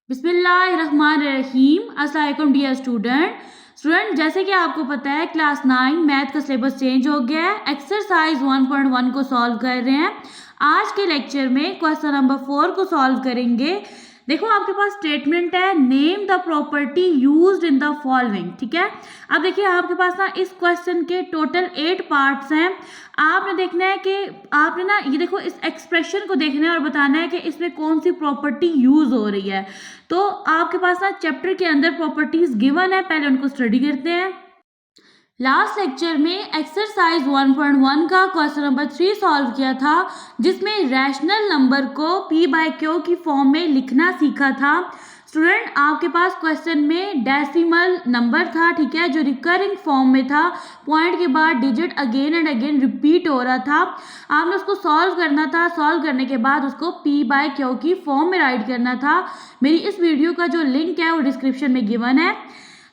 बिस्मिल्लाहिर्रहमानिर्रहीम। अस्सलाम वालेकुम डियर स्टूडेंट, जैसे कि आपको पता है क्लास 9 मैथ का सिलेबस चेंज हो गया है। एक्सरसाइज 1.1 को सॉल्व कर रहे हैं। आज के लेक्चर में क्वेश्चन नंबर 4 को सॉल्व करेंगे। देखो आपके पास स्टेटमेंट है name the property used in the following. ठीक है, अब देखिए आपके पास ना इस क्वेश्चन के टोटल 8 पार्ट्स हैं। आपने देखना है कि आपने ना ये देखो इस एक्सप्रेशन को देखना है और बताना है कि इसमें कौन सी प्रॉपर्टी यूज हो रही है। तो आपके पास ना चैप्टर के अंदर प्रॉपर्टीज गिवन है, पहले उनको स्टडी करते हैं। लास्ट लेक्चर में एक्सरसाइज 1.1 का क्वेश्चन नंबर 3 सॉल्व किया था, जिसमें रैशनल नंबर को p बाय क्यू की फॉर्म में लिखना सीखा था। स्टूडेंट आपके पास क्वेश्चन में डेसिमल नंबर था, ठीक है, जो रिकरिंग फॉर्म में था, पॉइंट के बाद digit again and again repeat हो रहा था। आपने उसको सॉल्व करना था, सॉल्व करने के बाद उसको p बाय क्यू की फॉर्म में राइट करना था। मेरी इस वीडियो का जो लिंक है वो डिस्क्रिप्शन में गिवन है।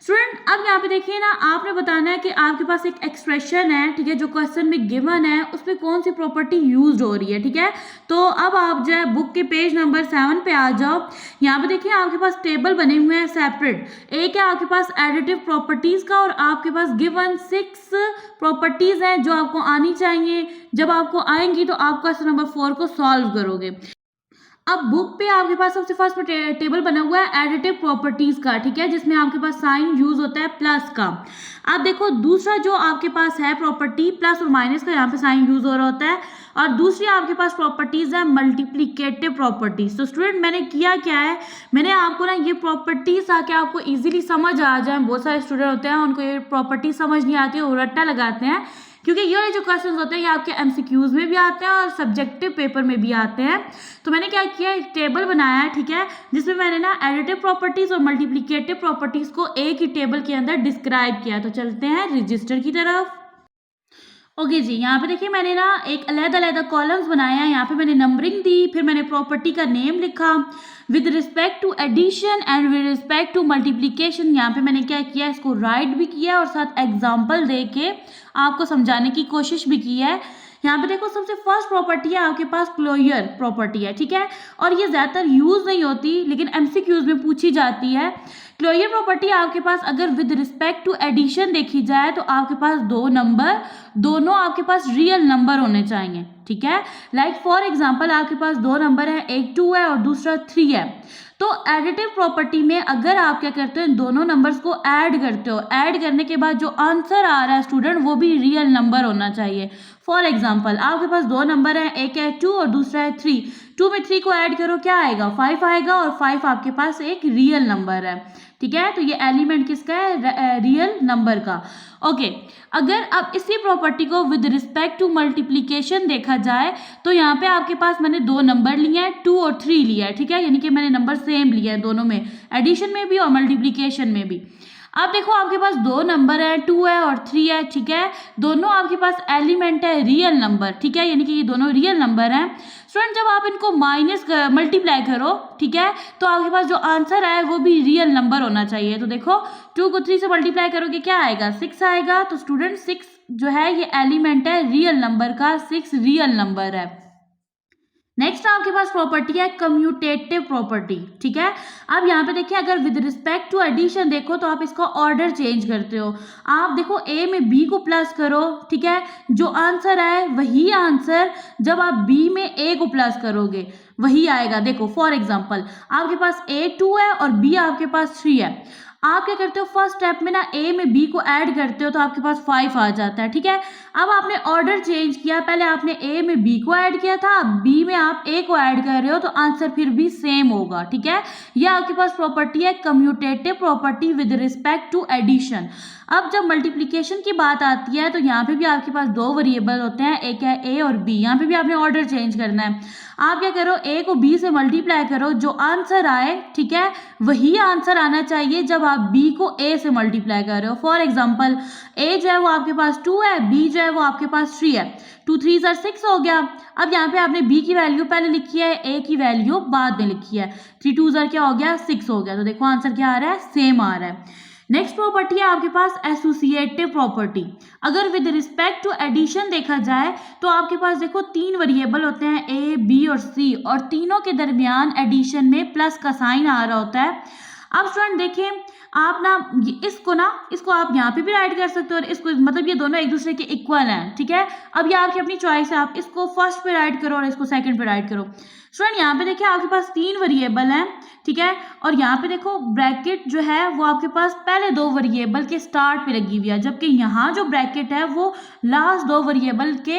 स्टूडेंट अब यहाँ पे देखिए ना, आपने बताना है कि आपके पास एक एक्सप्रेशन है, ठीक है, जो क्वेश्चन में गिवन है उसमें कौन सी प्रॉपर्टी यूज्ड हो रही है। ठीक है, तो अब आप जो है बुक के पेज नंबर 7 पे आ जाओ। यहाँ पे देखिए आपके पास टेबल बने हुए हैं सेपरेट। एक है आपके पास एडिटिव प्रॉपर्टीज का और आपके पास गिवन 6 प्रॉपर्टीज हैं जो आपको आनी चाहिए। जब आपको आएंगी तो आप क्वेश्चन नंबर 4 को सॉल्व करोगे। अब बुक पे आपके पास सबसे फर्स्ट टेबल बना हुआ है एडिटिव प्रॉपर्टीज का, ठीक है, जिसमें आपके पास साइन यूज होता है प्लस का। अब देखो दूसरा जो आपके पास है प्रॉपर्टी प्लस और माइनस का, यहाँ पे साइन यूज हो रहा होता है। और दूसरी आपके पास प्रॉपर्टीज है मल्टीप्लिकेटिव प्रॉपर्टीज। तो स्टूडेंट मैंने किया क्या है, मैंने आपको ना ये प्रॉपर्टीज ताकि आपको इजीली समझ आ जाए। बहुत सारे स्टूडेंट होते हैं उनको ये प्रॉपर्टी समझ नहीं आती, वो रट्टा लगाते हैं, क्योंकि ये जो क्वेश्चंस होते हैं ये आपके एमसीक्यूज में भी आते हैं और सब्जेक्टिव पेपर में भी आते हैं। तो मैंने क्या किया, एक टेबल बनाया है, ठीक है, जिसमें मैंने ना एडिटिव प्रॉपर्टीज और मल्टीप्लिकेटिव प्रॉपर्टीज को एक ही टेबल के अंदर डिस्क्राइब किया। तो चलते हैं रजिस्टर की तरफ। ओके जी, यहाँ पे देखिए मैंने ना एक अलग-अलग कॉलम्स बनाए हैं। यहाँ पे मैंने नंबरिंग दी, फिर मैंने प्रॉपर्टी का नेम लिखा with respect to addition and with respect to multiplication. यहाँ पे मैंने क्या किया, इसको राइट भी किया और साथ एग्जाम्पल दे के आपको समझाने की कोशिश भी की है। यहाँ पे देखो सबसे फर्स्ट प्रॉपर्टी है आपके पास क्लोजर प्रॉपर्टी है, ठीक है, और ये ज़्यादातर यूज नहीं होती लेकिन एमसीक्यूज में पूछी जाती है। क्लोजर प्रॉपर्टी आपके पास अगर विद रिस्पेक्ट टू एडिशन देखी जाए तो आपके पास दो नंबर दोनों आपके पास रियल नंबर होने चाहिए। ठीक है, लाइक फॉर एग्जांपल आपके पास दो नंबर है, एक 2 है और दूसरा 3 है। तो एडिटिव प्रॉपर्टी में अगर आप क्या करते हो, इन दोनों नंबर्स को ऐड करते हो, ऐड करने के बाद जो आंसर आ रहा है स्टूडेंट वो भी रियल नंबर होना चाहिए। फॉर एग्जाम्पल आपके पास दो नंबर है, एक है 2 और दूसरा है 3। 2 में 3 को ऐड करो, क्या आएगा, 5 आएगा, और 5 आपके पास एक रियल नंबर है। ठीक है, तो ये एलिमेंट किसका है, रियल नंबर का। ओके, अगर अब इसी प्रॉपर्टी को विद रिस्पेक्ट टू मल्टीप्लिकेशन देखा जाए तो यहाँ पे आपके पास मैंने दो नंबर लिए हैं, 2 और 3 लिया है, ठीक है, यानी कि मैंने नंबर सेम लिया है दोनों में, एडिशन में भी और मल्टीप्लिकेशन में भी। अब देखो आपके पास दो नंबर है, 2 है और 3 है, ठीक है, दोनों आपके पास एलिमेंट है रियल नंबर, ठीक है, यानी कि ये दोनों रियल नंबर हैं। स्टूडेंट जब आप इनको मल्टीप्लाई करो, ठीक है, तो आपके पास जो आंसर है वो भी रियल नंबर होना चाहिए। तो देखो 2 को 3 से मल्टीप्लाई करोगे क्या आएगा, 6 आएगा। तो स्टूडेंट 6 जो है ये एलिमेंट है रियल नंबर का, 6 रियल नंबर है। नेक्स्ट आपके पास प्रॉपर्टी है कम्यूटेटिव प्रॉपर्टी, ठीक है। अब यहाँ पे देखिए अगर विद रिस्पेक्ट टू एडिशन देखो तो आप इसका ऑर्डर चेंज करते हो। आप देखो ए में बी को प्लस करो, ठीक है, जो आंसर है वही आंसर जब आप बी में ए को प्लस करोगे वही आएगा। देखो फॉर एग्जांपल आपके पास ए 2 है और बी आपके पास 3 है। आप क्या करते हो, फर्स्ट स्टेप में ना ए में बी को ऐड करते हो तो आपके पास 5 आ जाता है। ठीक है, अब आपने ऑर्डर चेंज किया, पहले आपने ए में बी को ऐड किया था, बी में आप ए को ऐड कर रहे हो तो आंसर फिर भी सेम होगा। ठीक है, यह आपके पास प्रॉपर्टी है commutative property with respect to addition. अब जब मल्टीप्लिकेशन की बात आती है तो यहाँ पे भी आपके पास दो वेरिएबल होते हैं, एक है ए और बी। यहाँ पे भी आपने ऑर्डर चेंज करना है। आप क्या करो, ए को बी से मल्टीप्लाई करो, जो आंसर आए, ठीक है, वही आंसर आना चाहिए जब आप बी को ए से मल्टीप्लाई कर रहे हो। फॉर एग्जाम्पल ए जो है वो आपके पास 2 है, बी जो है वो आपके पास 3 है, 2 3 6 हो गया। अब यहाँ पे आपने बी की वैल्यू पहले लिखी है, ए की वैल्यू बाद में लिखी है, 3 2 क्या हो गया, 6 हो गया। तो देखो आंसर क्या आ रहा है, सेम आ रहा है। नेक्स्ट प्रॉपर्टी है आपके पास एसोसिएटिव प्रॉपर्टी। अगर विद रिस्पेक्ट टू एडिशन देखा जाए तो आपके पास देखो तीन वेरिएबल होते हैं ए, बी और सी, और तीनों के दरमियान एडिशन में प्लस का साइन आ रहा होता है। अब स्टूडेंट देखें, आप इसको आप यहाँ पे भी राइट कर सकते हो और इसको, मतलब ये दोनों एक दूसरे के इक्वल हैं, ठीक है। अब ये आपकी अपनी चॉइस है, आप इसको फर्स्ट पे राइट करो और इसको सेकंड पे राइट करो। स्टूडेंट यहाँ पे देखिए आपके पास तीन वेरिएबल हैं, ठीक है, और यहाँ पे देखो ब्रैकेट जो है वो आपके पास पहले दो वेरिएबल के स्टार्ट पे लगी हुई है, जबकि यहाँ जो ब्रैकेट है वो लास्ट दो वेरिएबल के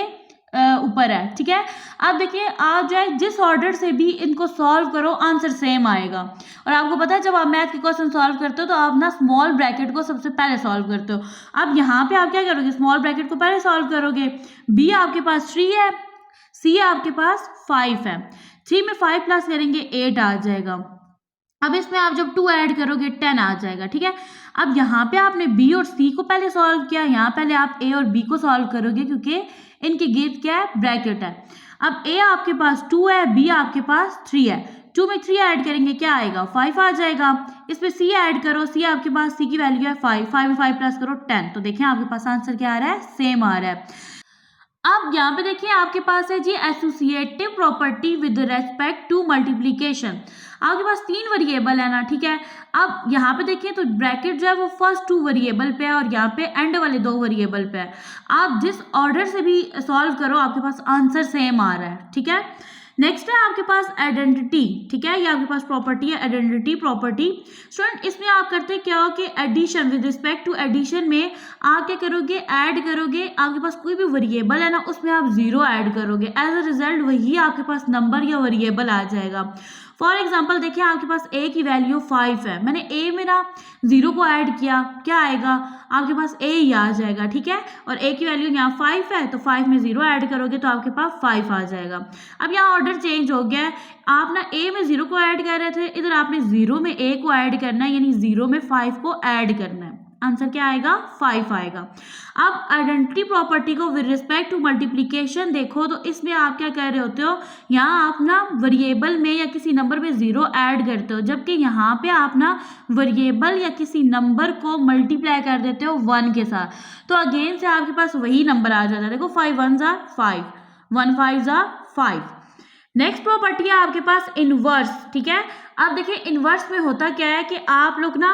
ऊपर है, ठीक है। अब देखिए, आप जो है जिस ऑर्डर से भी इनको सॉल्व करो आंसर सेम आएगा। और आपको पता है जब आप मैथ के क्वेश्चन सॉल्व करते हो तो आप ना स्मॉल ब्रैकेट को सबसे पहले सॉल्व करते हो। अब यहाँ पे आप क्या करोगे, स्मॉल ब्रैकेट को पहले सॉल्व करोगे। बी आपके पास 3 है, सी आपके पास 5 है, 3 में 5 प्लस करेंगे 8 आ जाएगा। अब इसमें आप जब 2 ऐड करोगे 10 आ जाएगा, ठीक है। अब यहाँ पे आपने बी और सी को पहले सॉल्व किया, यहाँ पहले आप ए और बी को सॉल्व करोगे क्योंकि इनके गिर्द क्या है, ब्रैकेट है। अब ए आपके पास 2 है, बी आपके पास 3 है, 2 में 3 ऐड करेंगे क्या आएगा, 5 आ जाएगा। इसमें सी ऐड करो, सी आपके पास, सी की वैल्यू है 5, 5 में 5 प्लस करो 10, तो देखिए आपके पास आंसर क्या आ रहा है, सेम आ रहा है। अब यहाँ पे देखिए आपके पास है जी associative property with respect to multiplication. आपके पास तीन वेरिएबल है ना, ठीक है। अब यहाँ पे देखिए तो ब्रैकेट जो है वो फर्स्ट 2 वेरिएबल पे है और यहाँ पे एंड वाले 2 वेरिएबल पे है। आप जिस ऑर्डर से भी सॉल्व करो आपके पास आंसर सेम आ रहा है, ठीक है। नेक्स्ट है आपके पास आइडेंटिटी, ठीक है, ये आपके पास प्रॉपर्टी है आइडेंटिटी प्रॉपर्टी। स्टूडेंट इसमें आप करते क्या हो कि addition, with respect to addition में आप क्या करोगे, ऐड करोगे, आपके पास कोई भी वेरिएबल है ना उसमें आप 0 ऐड करोगे, एज अ रिजल्ट वही आपके पास नंबर या वेरिएबल आ जाएगा। फॉर एग्जाम्पल देखिए आपके पास ए की वैल्यू 5 है, मैंने ए में ना 0 को ऐड किया, क्या आएगा आपके पास ए ही आ जाएगा, ठीक है। और ए की वैल्यू यहाँ 5 है तो 5 में 0 ऐड करोगे तो आपके पास 5 आ जाएगा। अब यहाँ ऑर्डर चेंज हो गया है, आप ना ए में 0 को ऐड कर रहे थे, इधर आपने 0 में ए को ऐड करना है, यानी 0 में 5 को ऐड करना है, आंसर क्या आएगा, 5 आएगा। अब आइडेंटिटी प्रॉपर्टी को विद रिस्पेक्ट टू मल्टीप्लिकेशन देखो तो इसमें आप क्या कह रहे होते हो, यहाँ आप ना वेरिएबल में या किसी नंबर में 0 ऐड करते हो, जबकि यहाँ पे आप ना वेरिएबल या किसी नंबर को मल्टीप्लाई कर देते हो 1 के साथ, तो अगेन से आपके पास वही नंबर आ जाता है। देखो 5 1s are 5, 1 5s are 5। Next property है आपके पास इनवर्स, ठीक है। अब देखिए इनवर्स में होता क्या है कि आप लोग ना,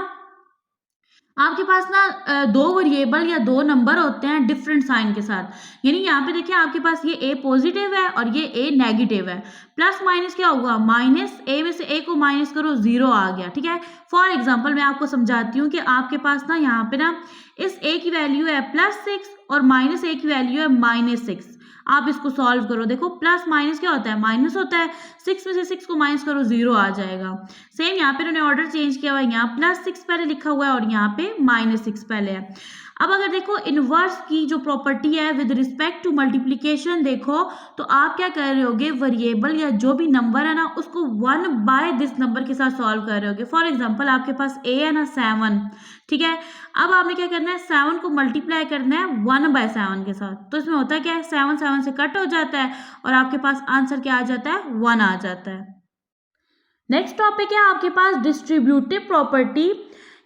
आपके पास ना 2 वेरिएबल या 2 नंबर होते हैं डिफरेंट साइन के साथ, यानी यहाँ पे देखिए आपके पास ये ए पॉजिटिव है और ये ए नेगेटिव है, प्लस माइनस क्या होगा, माइनस ए में से ए को माइनस करो 0 आ गया, ठीक है। फॉर एग्जांपल मैं आपको समझाती हूँ कि आपके पास ना यहाँ पे ना इस ए की वैल्यू है +6 और माइनस ए की वैल्यू है -6। आप इसको सॉल्व करो, देखो प्लस माइनस क्या होता है, माइनस होता है, 6 में से 6 को माइनस करो 0 आ जाएगा। सेम यहाँ पे उन्होंने ऑर्डर चेंज किया हुआ है, यहाँ +6 पहले लिखा हुआ है और यहाँ पे -6 पहले है। अब अगर देखो इनवर्स की जो प्रॉपर्टी है विद रिस्पेक्ट टू मल्टीप्लिकेशन देखो तो आप क्या कर रहे होगे, वेरिएबल या जो भी नंबर है ना उसको 1 बाय दिस नंबर के साथ सॉल्व कर रहे होगे। फॉर एग्जांपल आपके पास ए है ना 7, ठीक है। अब आपने क्या करना है, 7 को मल्टीप्लाई करना है 1/7 के साथ, तो इसमें होता है क्या है, 7 7 से कट हो जाता है और आपके पास आंसर क्या आ जाता है, 1 आ जाता है। नेक्स्ट टॉपिक है आपके पास डिस्ट्रीब्यूटिव प्रॉपर्टी।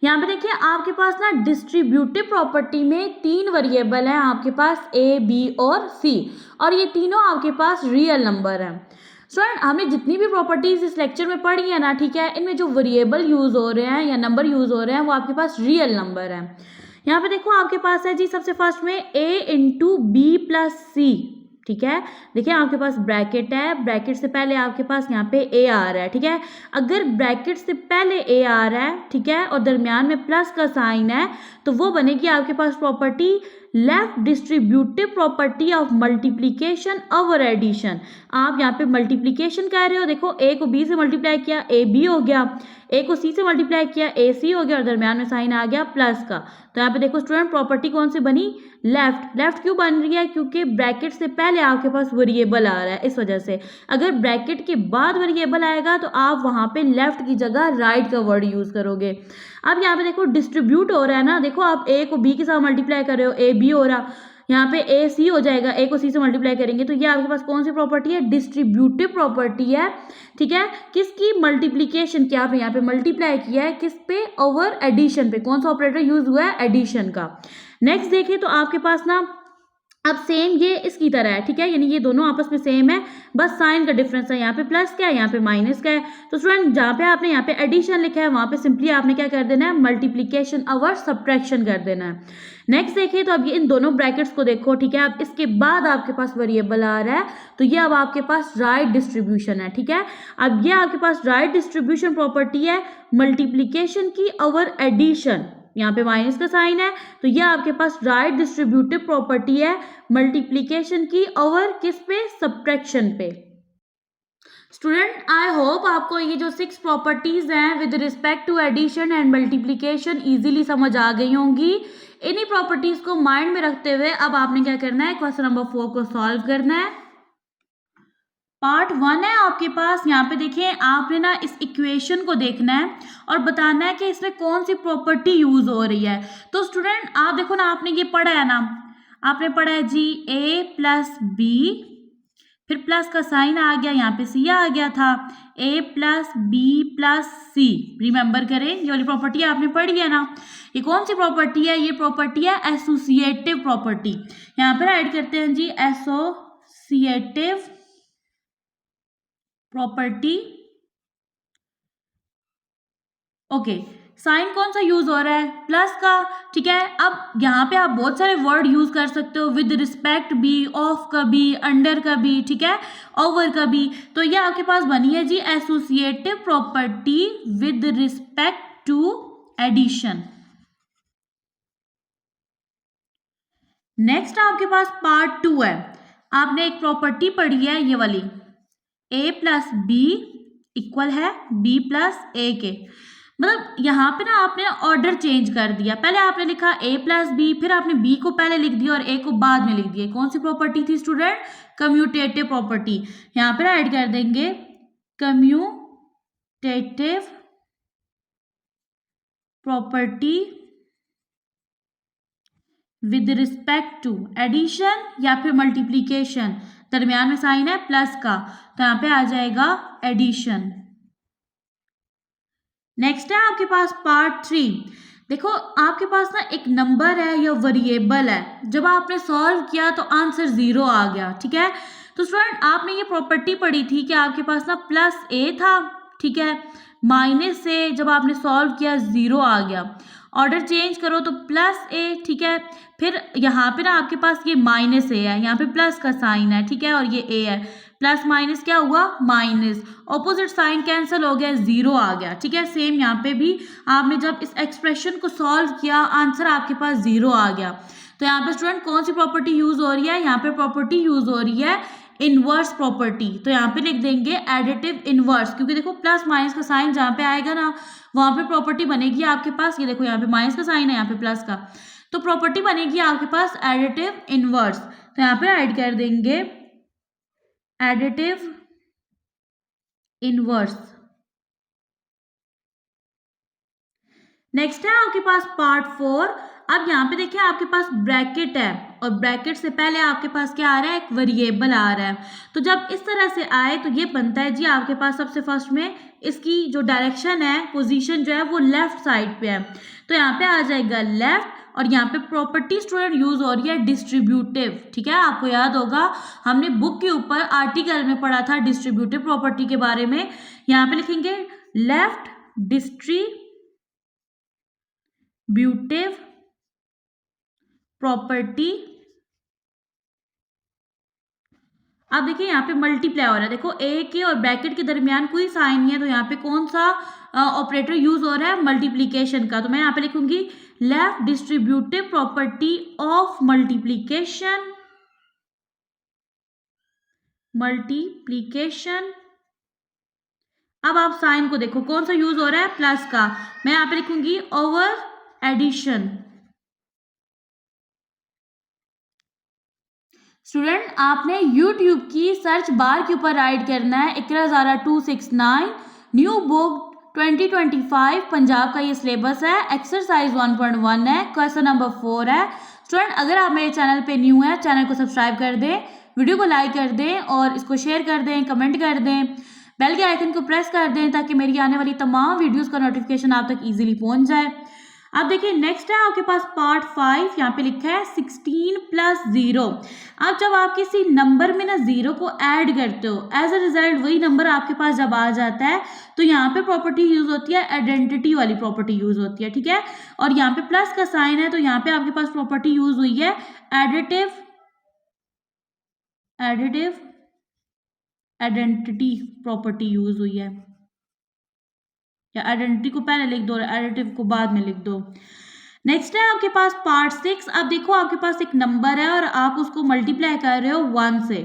यहाँ पे देखिए आपके पास ना डिस्ट्रीब्यूटिव प्रॉपर्टी में 3 वेरिएबल हैं आपके पास ए, बी और सी, और ये तीनों आपके पास रियल नंबर हैं। स्टूडेंट हमने जितनी भी प्रॉपर्टीज इस लेक्चर में पढ़ी है ना, ठीक है, इनमें जो वेरिएबल यूज हो रहे हैं या नंबर यूज हो रहे हैं वो आपके पास रियल नंबर है। यहाँ पे देखो आपके पास है जी सबसे फर्स्ट में a इंटू बी प्लस सी, ठीक है। देखिए आपके पास ब्रैकेट है, ब्रैकेट से पहले आपके पास यहाँ पे ए आ रहा है, ठीक है। अगर ब्रैकेट से पहले ए आ रहा है, ठीक है, और दरमियान में प्लस का साइन है तो वो बनेगी आपके पास property left distributive property of multiplication over addition. आप यहाँ पे मल्टीप्लीकेशन कह रहे हो, देखो ए को बी से मल्टीप्लाई किया ए बी हो गया, ए को सी से मल्टीप्लाई किया ए सी हो गया और दरमियान में साइन आ गया प्लस का। तो यहाँ पे देखो स्टूडेंट प्रॉपर्टी कौन सी बनी, लेफ्ट। लेफ्ट क्यों बन रही है, क्योंकि ब्रैकेट से पहले आपके पास वेरिएबल आ रहा है, इस वजह से। अगर ब्रैकेट के बाद वेरिएबल आएगा तो आप वहाँ पे लेफ्ट की जगह राइट का वर्ड यूज करोगे। अब यहाँ पे देखो डिस्ट्रीब्यूट हो रहा है ना, देखो आप ए को बी के साथ मल्टीप्लाई कर रहे हो, ए बी हो रहा, यहाँ पे ए सी हो जाएगा, ए को सी से मल्टीप्लाई करेंगे तो ये आपके पास कौन सी प्रॉपर्टी है, डिस्ट्रीब्यूटिव प्रॉपर्टी है, ठीक है। किसकी, मल्टीप्लीकेशन की, आपने यहाँ पे मल्टीप्लाई किया है किस पे, ओवर एडिशन पे। कौन सा ऑपरेटर यूज हुआ है, एडिशन का। नेक्स्ट देखें तो आपके पास ना अब सेम ये इसकी तरह है, ठीक है, यानी ये दोनों आपस में सेम है, बस साइन का डिफरेंस है, यहाँ पे प्लस का है, यहाँ पे माइनस का है। तो स्टूडेंट जहाँ पे आपने यहाँ पे एडिशन लिखा है वहाँ पे सिंपली आपने क्या कर देना है, मल्टीप्लीकेशन और सब्ट्रैक्शन कर देना है। नेक्स्ट देखिए तो अब ये इन दोनों ब्रैकेट्स को देखो, ठीक है। अब इसके बाद आपके पास वेरिएबल आ रहा है तो ये अब आपके पास राइट डिस्ट्रीब्यूशन है, ठीक है। अब ये आपके पास राइट डिस्ट्रीब्यूशन प्रॉपर्टी है मल्टीप्लीकेशन की ओवर एडिशन, यहाँ पे माइनस का साइन है तो ये आपके पास राइट डिस्ट्रीब्यूटिव प्रॉपर्टी है मल्टीप्लीकेशन की ओवर किस पे, सब्ट्रैक्शन पे। स्टूडेंट आई होप आपको ये जो 6 प्रॉपर्टीज हैं with respect to addition and multiplication easily समझ आ गई होंगी। इन्हीं प्रॉपर्टीज को माइंड में रखते हुए अब आपने क्या करना है, क्वेश्चन नंबर 4 को सॉल्व करना है। पार्ट 1 है आपके पास, यहाँ पे देखिए आपने ना इस इक्वेशन को देखना है और बताना है कि इसमें कौन सी प्रॉपर्टी यूज हो रही है। तो स्टूडेंट आप देखो ना, आपने ये पढ़ा है ना, आपने पढ़ा है जी a प्लस बी, फिर प्लस का साइन आ गया, यहाँ पे सी आ गया था, a plus B plus C. Remember करें ये वाली प्रॉपर्टी आपने पढ़ी है ना। ये कौन सी प्रॉपर्टी है, ये प्रॉपर्टी है एसोसिएटिव प्रॉपर्टी। यहाँ पर ऐड करते हैं जी एसोसिएटिव प्रॉपर्टी, ओके। साइन कौन सा यूज हो रहा है, प्लस का, ठीक है। अब यहाँ पे आप बहुत सारे वर्ड यूज कर सकते हो, विद रिस्पेक्ट भी, ऑफ का भी, अंडर का भी, ठीक है, ओवर का भी। तो ये आपके पास बनी है जी associative property with respect to addition. Next आपके पास पार्ट 2 है, आपने एक प्रॉपर्टी पढ़ी है ये वाली, a प्लस बी इक्वल है b प्लस ए के। मतलब यहाँ पे ना आपने ऑर्डर चेंज कर दिया, पहले आपने लिखा a प्लस बी, फिर आपने b को पहले लिख दिया और a को बाद में लिख दिया। कौन सी प्रॉपर्टी थी स्टूडेंट, कम्यूटेटिव प्रॉपर्टी। यहाँ पर ऐड कर देंगे commutative property with respect to addition या फिर मल्टीप्लीकेशन, दरमियान में साइन है प्लस का तो यहाँ पे आ जाएगा एडिशन। नेक्स्ट है आपके पास पार्ट 3। देखो आपके पास ना एक नंबर है या वेरिएबल है, जब आपने सॉल्व किया तो आंसर 0 आ गया, ठीक है। तो स्टूडेंट आपने ये प्रॉपर्टी पढ़ी थी कि आपके पास ना प्लस ए था, ठीक है, माइनस से जब आपने सॉल्व किया 0 आ गया। ऑर्डर चेंज करो तो प्लस ए, ठीक है, फिर यहाँ पे ना आपके पास ये माइनस ए है, यहाँ पे प्लस का साइन है, ठीक है, और ये ए है, प्लस माइनस क्या हुआ, माइनस, ऑपोजिट साइन कैंसिल हो गया, 0 आ गया, ठीक है। सेम यहाँ पे भी आपने जब इस एक्सप्रेशन को सॉल्व किया आंसर आपके पास 0 आ गया। तो यहाँ पे स्टूडेंट कौन सी प्रॉपर्टी यूज हो रही है, यहाँ पे प्रॉपर्टी यूज हो रही है इनवर्स प्रॉपर्टी। तो यहाँ पे लिख देंगे एडिटिव इनवर्स, क्योंकि देखो प्लस माइनस का साइन जहाँ पे आएगा ना वहां पे प्रॉपर्टी बनेगी आपके पास, ये देखो यहाँ पे माइनस का साइन है, यहाँ पे प्लस का, तो प्रॉपर्टी बनेगी आपके पास एडिटिव इनवर्स। तो यहाँ पे ऐड कर देंगे एडिटिव इनवर्स। नेक्स्ट है आपके पास पार्ट 4। अब यहाँ पे देखिए आपके पास ब्रैकेट है और ब्रैकेट से पहले आपके पास क्या आ रहा है, एक वेरिएबल आ रहा है। तो जब इस तरह से आए तो ये बनता है जी आपके पास सबसे फर्स्ट में इसकी जो डायरेक्शन है, पोजीशन जो है वो लेफ्ट साइड पे है, तो यहाँ पे आ जाएगा लेफ्ट। और यहाँ पे प्रॉपर्टी स्टूडेंट यूज हो रही है डिस्ट्रीब्यूटिव, ठीक है। आपको याद होगा हमने बुक के ऊपर आर्टिकल में पढ़ा था डिस्ट्रीब्यूटिव प्रॉपर्टी के बारे में। यहाँ पे लिखेंगे लेफ्ट डिस्ट्रीब्यूटिव प्रॉपर्टी। अब देखिए यहाँ पे मल्टीप्लाई हो रहा है, देखो ए के और ब्रैकेट के दरमियान कोई साइन नहीं है, तो यहाँ पे कौन सा ऑपरेटर यूज हो रहा है, मल्टीप्लीकेशन का। तो मैं यहाँ पे लिखूंगी left distributive property of multiplication, multiplication. अब आप साइन को देखो कौन सा यूज हो रहा है, प्लस का, मैं यहाँ पे लिखूंगी ओवर एडिशन। स्टूडेंट आपने YouTube की सर्च बार के ऊपर राइट करना है इकरा ज़ारा 269 न्यू बुक 2025 पंजाब का ये सिलेबस है, एक्सरसाइज 1.1 है, क्वेश्चन नंबर 4 है। स्टूडेंट अगर आप मेरे चैनल पे न्यू हैं, चैनल को सब्सक्राइब कर दें, वीडियो को लाइक कर दें और इसको शेयर कर दें, कमेंट कर दें, बेल के आइकन को प्रेस कर दें ताकि मेरी आने वाली तमाम वीडियोस का नोटिफिकेशन आप तक इजीली पहुंच जाए। अब देखिए नेक्स्ट है आपके पास पार्ट 5, यहाँ पे लिखा है 16 + 0। अब जब आप किसी नंबर में ना 0 को ऐड करते हो, एज अ रिजल्ट वही नंबर आपके पास जब आ जाता है तो यहाँ पे प्रॉपर्टी यूज होती है, आइडेंटिटी वाली प्रॉपर्टी यूज होती है, ठीक है। और यहाँ पे प्लस का साइन है तो यहाँ पे आपके पास प्रॉपर्टी यूज हुई है एडिटिव आइडेंटिटी प्रॉपर्टी यूज हुई है, या आइडेंटिटी को पहले लिख दो, एडिटिव को बाद में लिख दो। नेक्स्ट है आपके पास पार्ट 6। अब देखो आपके पास एक नंबर है और आप उसको मल्टीप्लाई कर रहे हो 1 से,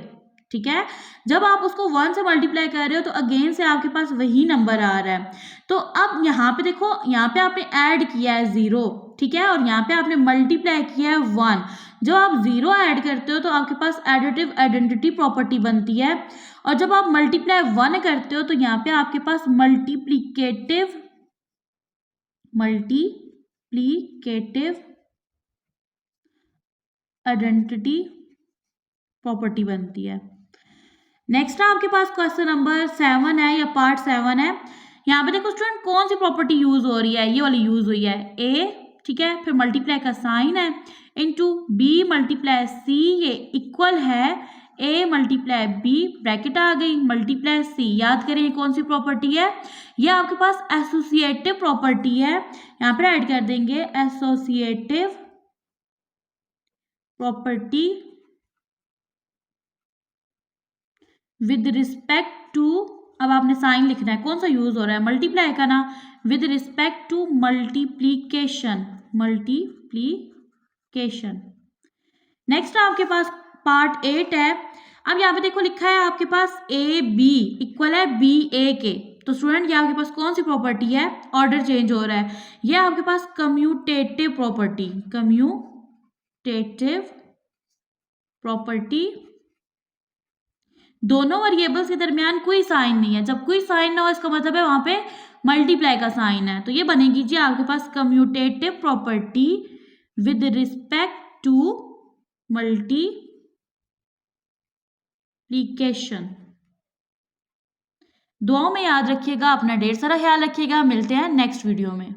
ठीक है। जब आप उसको 1 से मल्टीप्लाई कर रहे हो तो अगेन से आपके पास वही नंबर आ रहा है। तो अब यहाँ पे देखो, यहाँ पे आपने ऐड किया है 0, ठीक है, और यहाँ पे आपने मल्टीप्लाई किया है 1। जब आप 0 ऐड करते हो तो आपके पास एडिटिव आइडेंटिटी प्रॉपर्टी बनती है, और जब आप मल्टीप्लाई 1 करते हो तो यहाँ पे आपके पास मल्टीप्लिकेटिव आइडेंटिटी प्रॉपर्टी बनती है। नेक्स्ट आपके पास क्वेश्चन नंबर 7 है, या पार्ट 7 है। यहाँ पे देखो स्टूडेंट कौन सी प्रॉपर्टी यूज हो रही है, ये वाली यूज हुई है ए, ठीक है, फिर मल्टीप्लाई का साइन है इनटू बी मल्टीप्लाई सी, ये इक्वल है ए मल्टीप्लाई बी, ब्रैकेट आ गई, मल्टीप्लाई सी। याद करें ये कौन सी प्रॉपर्टी है, ये आपके पास एसोसिएटिव प्रॉपर्टी है। यहाँ पर ऐड कर देंगे associative property with respect to, अब आपने साइन लिखना है, कौन सा यूज हो रहा है, मल्टीप्लाई का ना, with respect to multiplication. Next आपके पास पार्ट 8 है। अब यहाँ पे देखो लिखा है आपके पास ए बी इक्वल है बी ए के, तो स्टूडेंट ये आपके पास कौन सी प्रॉपर्टी है, ऑर्डर चेंज हो रहा है, ये आपके पास कम्यूटेटिव प्रॉपर्टी। दोनों वेरिएबल्स के दरमियान कोई साइन नहीं है, जब कोई साइन ना हो इसका मतलब है वहां पे मल्टीप्लाई का साइन है, तो ये बनेगी जी आपके पास commutative property with respect to multiplication. दुआओं में याद रखिएगा, अपना ढेर सारा ख्याल रखिएगा, मिलते हैं नेक्स्ट वीडियो में।